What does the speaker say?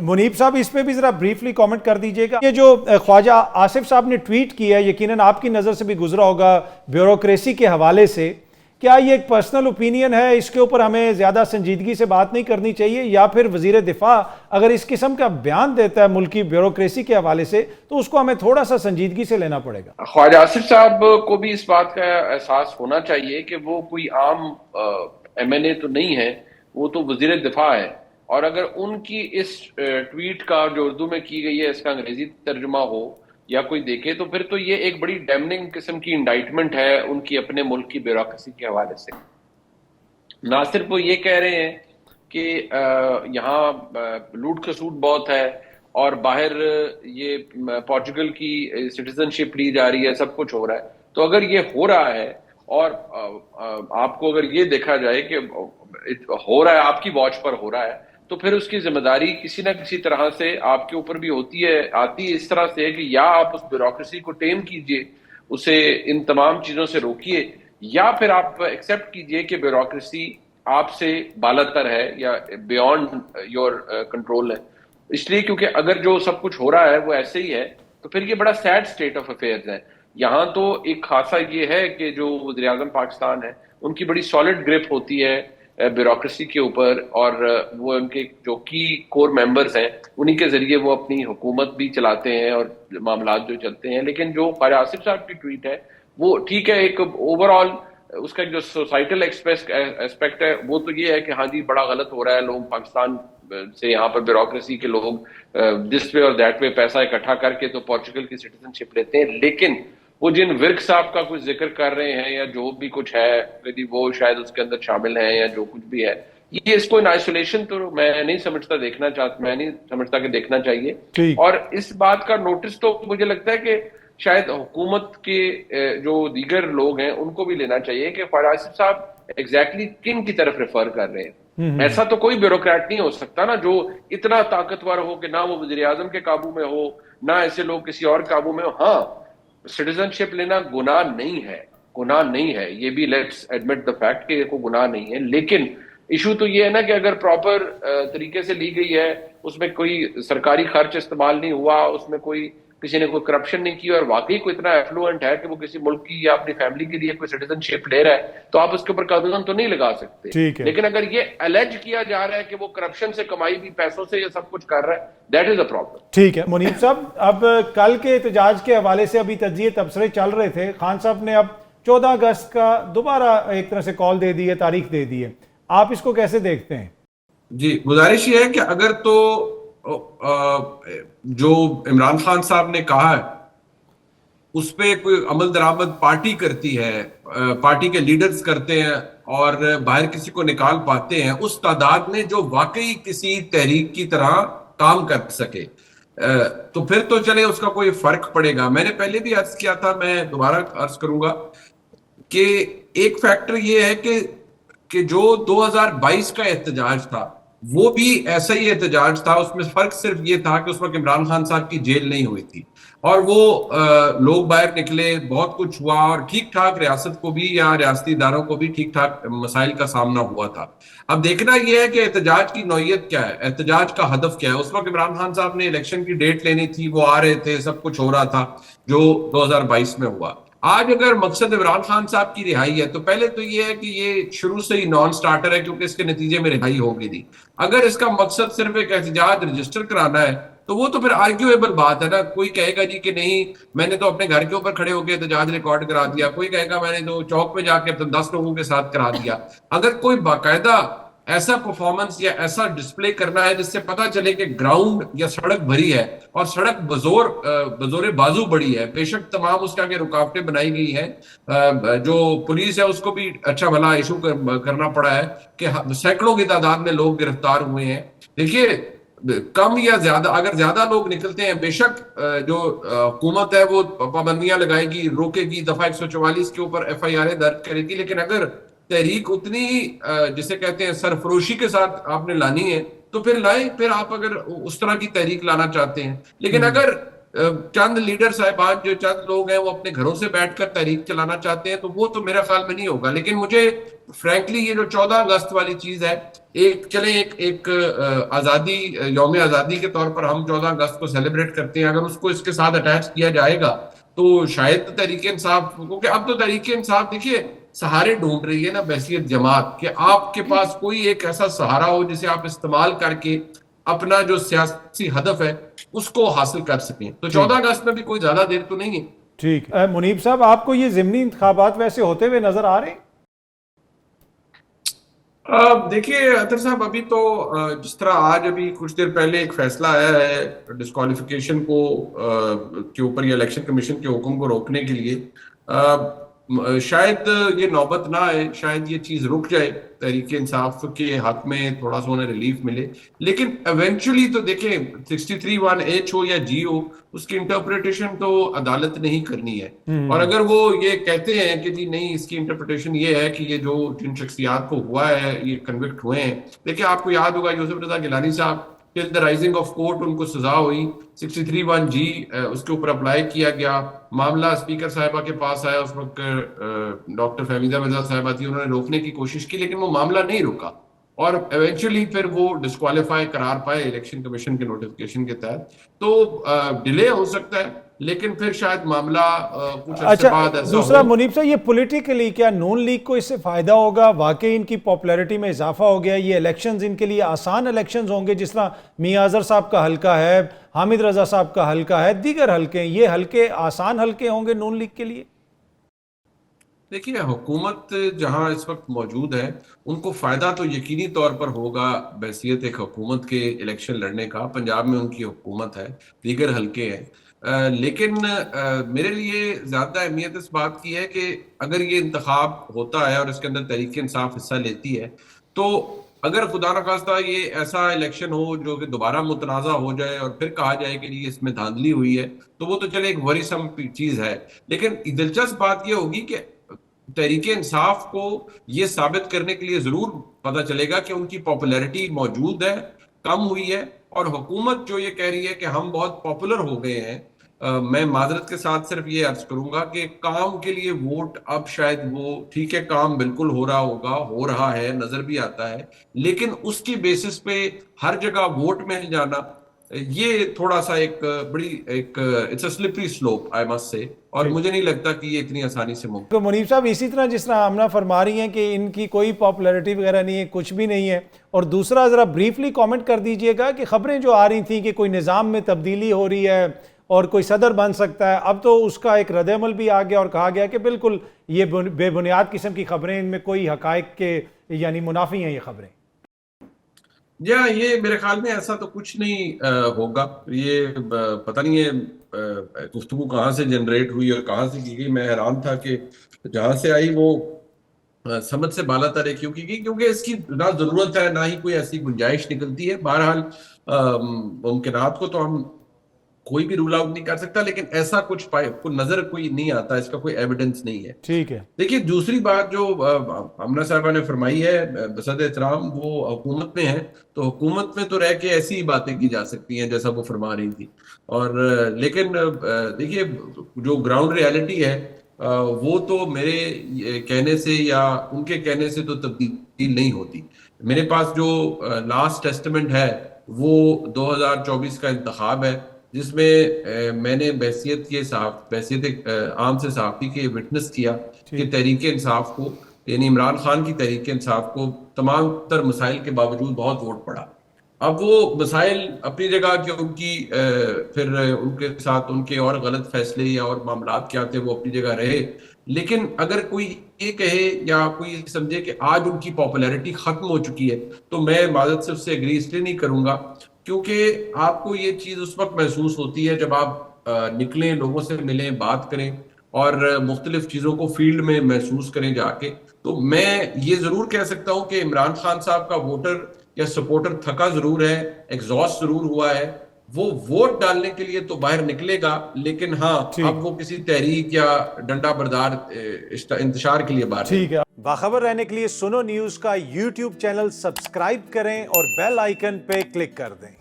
منیب صاحب اس پہ بھی ذرا بریفلی کامنٹ کر دیجئے گا. یہ جو خواجہ آصف صاحب نے ٹویٹ کیا یقیناً آپ کی نظر سے بھی گزرا ہوگا بیوروکریسی کے حوالے سے, کیا یہ ایک پرسنل اوپینین ہے, اس کے اوپر ہمیں زیادہ سنجیدگی سے بات نہیں کرنی چاہیے, یا پھر وزیر دفاع اگر اس قسم کا بیان دیتا ہے ملکی بیوروکریسی کے حوالے سے تو اس کو ہمیں تھوڑا سا سنجیدگی سے لینا پڑے گا؟ خواجہ آصف صاحب کو بھی اس بات کا احساس ہونا چاہیے کہ وہ کوئی عام ایم این اے تو نہیں ہے, وہ تو وزیر دفاع ہے, اور اگر ان کی اس ٹویٹ کا جو اردو میں کی گئی ہے اس کا انگریزی ترجمہ ہو یا کوئی دیکھے تو پھر تو یہ ایک بڑی ڈیمننگ قسم کی انڈائٹمنٹ ہے ان کی اپنے ملک کی بیوروکریسی کے حوالے سے. نہ صرف وہ یہ کہہ رہے ہیں کہ یہاں لوٹ کھسوٹ بہت ہے اور باہر یہ پورچوگل کی سٹیزن شپ لی جا رہی ہے, سب کچھ ہو رہا ہے, تو اگر یہ ہو رہا ہے اور آپ کو اگر یہ دیکھا جائے کہ ہو رہا ہے, آپ کی واچ پر ہو رہا ہے, تو پھر اس کی ذمہ داری کسی نہ کسی طرح سے آپ کے اوپر بھی ہوتی ہے, آتی ہے اس طرح سے کہ یا آپ اس بیوروکریسی کو ٹیم کیجئے, اسے ان تمام چیزوں سے روکیے, یا پھر آپ ایکسیپٹ کیجئے کہ بیوروکریسی آپ سے بالاتر ہے یا بیونڈ یور کنٹرول ہے. اس لیے کیونکہ اگر جو سب کچھ ہو رہا ہے وہ ایسے ہی ہے تو پھر یہ بڑا سیڈ سٹیٹ آف افیئرز ہے. یہاں تو ایک خاصا یہ ہے کہ جو وزیر اعظم پاکستان ہے ان کی بڑی سالڈ گرپ ہوتی ہے بیوروکریسی کے اوپر, اور وہ ان کے جو کی کور ممبرز ہیں انہی کے ذریعے وہ اپنی حکومت بھی چلاتے ہیں اور معاملات جو چلتے ہیں. لیکن جو خواجہ آصف صاحب کی ٹویٹ ہے وہ ٹھیک ہے, ایک اوور آل اس کا جو سوسائٹل ایسپیکٹ ہے وہ تو یہ ہے کہ ہاں جی بڑا غلط ہو رہا ہے, لوگ پاکستان سے یہاں پر بیوروکریسی کے لوگ دس وے اور دیٹ وے پیسہ اکٹھا کر کے تو پورچوگل کی سٹیزن شپ لیتے ہیں. لیکن وہ جن ورک صاحب کا کچھ ذکر کر رہے ہیں یا جو بھی کچھ ہے وہ شاید اس کے اندر شامل ہیں یا جو کچھ بھی ہے, یہ اس کو ان آئسولیشن تو میں نہیں سمجھتا کہ دیکھنا چاہیے. اور اس بات کا نوٹس تو مجھے لگتا ہے کہ شاید حکومت کے جو دیگر لوگ ہیں ان کو بھی لینا چاہیے کہ خواجہ آصف صاحب ایگزیکٹلی کن کی طرف ریفر کر رہے ہیں. ایسا تو کوئی بیوروکریٹ نہیں ہو سکتا نا جو اتنا طاقتور ہو کہ نہ وہ وزیر اعظم کے قابو میں ہو نہ ایسے لوگ کسی اور قابو میں ہو. ہاں سٹیزن شپ لینا گناہ نہیں ہے, یہ بھی لیٹس ایڈمٹ دا فیکٹ کہ یہ کوئی گناہ نہیں ہے. لیکن ایشو تو یہ ہے نا کہ اگر پراپر طریقے سے لی گئی ہے, اس میں کوئی سرکاری خرچ استعمال نہیں ہوا, اس میں کسی نے کوئی کرپشن نہیں کی, اور واقعی کوئی اتنا ایفلوئنٹ ہے کہ وہ کسی ملک کی یا اپنی فیملی کے لیے کوئی سٹیزن شپ لے رہا ہے, تو آپ اس کے اوپر قدغن تو نہیں لگا سکتے. لیکن اگر یہ الیج کیا جا رہا ہے کہ وہ کرپشن سے کمائی بھی پیسوں سے یہ سب کچھ کر رہا ہے, دیٹ از اے پرابلم. ٹھیک ہے منیب صاحب, اب کل کے احتجاج کے حوالے سے ابھی تجزیے تبصرے چل رہے تھے, خان صاحب نے اب 14 اگست کا دوبارہ ایک طرح سے کال دے دی ہے, تاریخ دے دی ہے, آپ اس کو کیسے دیکھتے ہیں؟ جی گزارش یہ ہے کہ اگر تو جو عمران خان صاحب نے کہا ہے اس پہ کوئی عمل درآمد پارٹی کرتی ہے, پارٹی کے لیڈرز کرتے ہیں اور باہر کسی کو نکال پاتے ہیں اس تعداد میں جو واقعی کسی تحریک کی طرح کام کر سکے, تو پھر تو چلے اس کا کوئی فرق پڑے گا. میں نے پہلے بھی عرض کیا تھا, میں دوبارہ عرض کروں گا کہ ایک فیکٹر یہ ہے کہ جو 2022 کا احتجاج تھا وہ بھی ایسا ہی احتجاج تھا, اس میں فرق صرف یہ تھا کہ اس وقت عمران خان صاحب کی جیل نہیں ہوئی تھی اور وہ لوگ باہر نکلے, بہت کچھ ہوا اور ٹھیک ٹھاک ریاست کو بھی یا ریاستی اداروں کو بھی ٹھیک ٹھاک مسائل کا سامنا ہوا تھا. اب دیکھنا یہ ہے کہ احتجاج کی نوعیت کیا ہے, احتجاج کا ہدف کیا ہے. اس وقت عمران خان صاحب نے الیکشن کی ڈیٹ لینی تھی, وہ آ رہے تھے, سب کچھ ہو رہا تھا جو 2022 میں ہوا. آج اگر مقصد عمران خان صاحب کی رہائی ہے تو پہلے تو یہ ہے کہ یہ شروع سے ہی نان سٹارٹر ہے کیونکہ اس کے نتیجے میں رہائی ہوگی نہیں. اگر اس کا مقصد صرف ایک احتجاج رجسٹر کرانا ہے تو وہ تو پھر آرگیویبل بات ہے نا. کوئی کہے گا جی کہ نہیں میں نے تو اپنے گھر کے اوپر کھڑے ہو کے احتجاج ریکارڈ کرا دیا, کوئی کہے گا میں نے تو چوک میں جا کے 10 لوگوں کے ساتھ کرا دیا. اگر کوئی باقاعدہ ایسا پرفارمنس یا ایسا ڈسپلے کرنا ہے جس سے پتا چلے کہ گراؤنڈ یا سڑک بھری ہے اور سڑک بزور بازو بڑی ہے, بے شک تمام اس کے آگے رکاوٹیں بنائی گئی ہیں, جو پولیس ہے اس کو بھی اچھا بھلا ایشو کرنا پڑا ہے کہ سینکڑوں کی تعداد میں لوگ گرفتار ہوئے ہیں. دیکھیے کم یا زیادہ, اگر زیادہ لوگ نکلتے ہیں بے شک جو حکومت ہے وہ پابندیاں لگائے گی, روکے گی, دفعہ 144 کے اوپر FIR درج کرے گی. لیکن اگر تحریک اتنی جسے کہتے ہیں سرفروشی کے ساتھ آپ نے لانی ہے تو پھر لائیں, پھر آپ اگر اس طرح کی تحریک لانا چاہتے ہیں. لیکن اگر چند لیڈر صاحبان جو چند لوگ ہیں وہ اپنے گھروں سے بیٹھ کر تحریک چلانا چاہتے ہیں تو وہ تو میرا خیال میں نہیں ہوگا. لیکن مجھے فرینکلی یہ جو 14 اگست والی چیز ہے ایک چلیں ایک آزادی، یوم آزادی کے طور پر ہم 14 اگست کو سیلیبریٹ کرتے ہیں، اگر اس کو اس کے ساتھ اٹیچ کیا جائے گا تو شاید تحریک انصاف، کیونکہ اب تو تحریک انصاف دیکھیے سہارے ڈھونڈ رہی ہے نا بحثیت جماعت، کہ آپ کے پاس کوئی ایک ایسا سہارا ہو جسے آپ استعمال کر کے اپنا جو سیاسی ہدف ہے اس کو حاصل کر سکیں. تو 14 اگست میں بھی کوئی زیادہ دیر تو نہیں ہے. ٹھیک. منیب صاحب، آپ کو یہ ضمنی انتخابات ویسے ہوتے ہوئے نظر آ رہے ہیں؟ دیکھیے اطہر صاحب، ابھی تو جس طرح آج ابھی کچھ دیر پہلے ایک فیصلہ آیا ہے ڈسکوالیفیکیشن کو کے اوپر یا الیکشن کمیشن کے حکم کو روکنے کے لیے، شاید یہ نوبت نہ آئے، شاید یہ چیز رک جائے، تحریک انصاف کے حق میں تھوڑا سا انہیں ریلیف ملے. لیکن ایونچولی تو دیکھیں 63(1)H ہو یا G ہو، اس کی انٹرپریٹیشن تو عدالت نہیں کرنی ہے. اور اگر وہ یہ کہتے ہیں کہ جی نہیں، اس کی انٹرپریٹیشن یہ ہے کہ یہ جو جن شخصیات کو ہوا ہے یہ کنوکٹ ہوئے ہیں. دیکھیں آپ کو یاد ہوگا یوسف رضا گیلانی صاحب، ٹل دی رائزنگ آف کورٹ ان کو سزا ہوئی، 63(1)G اس کے اوپر اپلائی کیا گیا، معاملہ اسپیکر صاحبہ کے پاس آیا، اس وقت ڈاکٹر فہمیدہ مرزا صاحبہ تھی، انہوں نے روکنے کی کوشش کی لیکن وہ معاملہ نہیں رکا، اور ایونچولی پھر وہ ڈسکوالیفائی قرار پائے الیکشن کمیشن کے نوٹیفکیشن کے تحت. تو ڈیلے ہو سکتا ہے لیکن پھر شاید معاملہ کچھ عرصے بعد ایسا ہو. دوسرا منیب صاحب، یہ پولیٹیکلی کیا نون لیگ کو اس سے فائدہ ہوگا؟ واقعی ان کی پاپولیرٹی میں اضافہ ہو گیا، یہ الیکشنز ان کے لیے آسان الیکشنز ہوں گے، جس طرح میاں اظہر صاحب کا حلقہ ہے، حامد رضا صاحب کا حلقہ ہے، دیگر حلقے ہیں، یہ حلقے آسان حلقے ہوں گے نون لیگ کے لیے؟ دیکھیے حکومت جہاں اس وقت موجود ہے ان کو فائدہ تو یقینی طور پر ہوگا بحیثیت ایک حکومت کے الیکشن لڑنے کا. پنجاب میں ان کی حکومت ہے، دیگر حلقے ہیں، لیکن میرے لیے زیادہ اہمیت اس بات کی ہے کہ اگر یہ انتخاب ہوتا ہے اور اس کے اندر تحریک انصاف حصہ لیتی ہے، تو اگر خدا نخواستہ یہ ایسا الیکشن ہو جو کہ دوبارہ متنازع ہو جائے اور پھر کہا جائے کہ یہ اس میں دھاندلی ہوئی ہے، تو وہ تو چلے ایک وریسم چیز ہے. لیکن دلچسپ بات یہ ہوگی کہ تحریک انصاف کو یہ ثابت کرنے کے لیے ضرور پتہ چلے گا کہ ان کی پاپولیرٹی موجود ہے، کم ہوئی ہے، اور حکومت جو یہ کہہ رہی ہے کہ ہم بہت پاپولر ہو گئے ہیں. میں معذرت کے ساتھ صرف یہ عرض کروں گا کہ کام کے لیے ووٹ اب شاید وہ ٹھیک ہے، کام بالکل ہو رہا ہوگا، ہو رہا ہے، نظر بھی آتا ہے، لیکن اس کی بیسس پہ ہر جگہ ووٹ مل جانا یہ تھوڑا سا ایک بڑی it's a slippery slope I must say, اور مجھے نہیں لگتا کہ یہ اتنی آسانی سے ممکن. تو منیب صاحب، اسی طرح جس طرح آمنہ فرما رہی ہیں کہ ان کی کوئی پاپولیرٹی وغیرہ نہیں ہے، کچھ بھی نہیں ہے، اور دوسرا ذرا بریفلی کامنٹ کر دیجئے گا کہ خبریں جو آ رہی تھیں کہ کوئی نظام میں تبدیلی ہو رہی ہے اور کوئی صدر بن سکتا ہے، اب تو اس کا ایک رد عمل بھی آ گیا اور کہا گیا کہ بالکل یہ بے بنیاد قسم کی خبریں، ان میں کوئی حقائق کے یعنی منافی ہیں یہ خبریں. یہ میرے خیال میں ایسا تو کچھ نہیں ہوگا. یہ پتہ نہیں ہے گفتگو کہاں سے جنریٹ ہوئی اور کہاں سے کی گئی. میں حیران تھا کہ جہاں سے آئی وہ سمجھ سے بالا تر ہے کیوں کی گئی، کیونکہ اس کی نہ ضرورت ہے نہ ہی کوئی ایسی گنجائش نکلتی ہے. بہرحال ممکنات کو تو ہم کوئی بھی رول آؤٹ نہیں کر سکتا، لیکن ایسا کچھ نظر کوئی نہیں آتا، اس کا کوئی ایویڈنس نہیں ہے. ٹھیک ہے. دیکھیے دوسری بات جو آمنہ صاحبہ نے فرمائی ہے بصد احترام، وہ حکومت میں ہے تو حکومت میں تو رہ کے ایسی ہی باتیں کی جا سکتی ہیں جیسا وہ فرما رہی تھی، اور لیکن دیکھیے جو گراؤنڈ ریالٹی ہے وہ تو میرے کہنے سے یا ان کے کہنے سے تو تبدیل نہیں ہوتی. میرے پاس جو لاسٹ ٹیسٹمنٹ ہے وہ 2024 کا انتخاب ہے، جس میں میں نے بحیثیت عام سے صحافی کے وٹنس کیا کہ تحریک انصاف کو، یعنی عمران خان کی تحریک انصاف کو تمام تر مسائل کے باوجود بہت ووٹ پڑا. اب وہ مسائل اپنی جگہ کہ ان کی پھر ان کے ساتھ ان کے اور غلط فیصلے یا اور معاملات کیا تھے وہ اپنی جگہ رہے، لیکن اگر کوئی یہ کہے یا کوئی سمجھے کہ آج ان کی پاپولیرٹی ختم ہو چکی ہے تو میں معذرت سے اس سے اگری اس لیے نہیں کروں گا، کیونکہ آپ کو یہ چیز اس وقت محسوس ہوتی ہے جب آپ نکلیں، لوگوں سے ملیں، بات کریں اور مختلف چیزوں کو فیلڈ میں محسوس کریں جا کے. تو میں یہ ضرور کہہ سکتا ہوں کہ عمران خان صاحب کا ووٹر یا سپورٹر تھکا ضرور ہے، ایگزاسٹ ضرور ہوا ہے، وہ ووٹ ڈالنے کے لیے تو باہر نکلے گا، لیکن ہاں اب وہ کسی تحریک یا ڈنڈا بردار انتشار کے لیے باہر. ٹھیک ہے. باخبر رہنے کے لیے سنو نیوز کا یوٹیوب چینل سبسکرائب کریں اور بیل آئیکن پہ کلک کر دیں.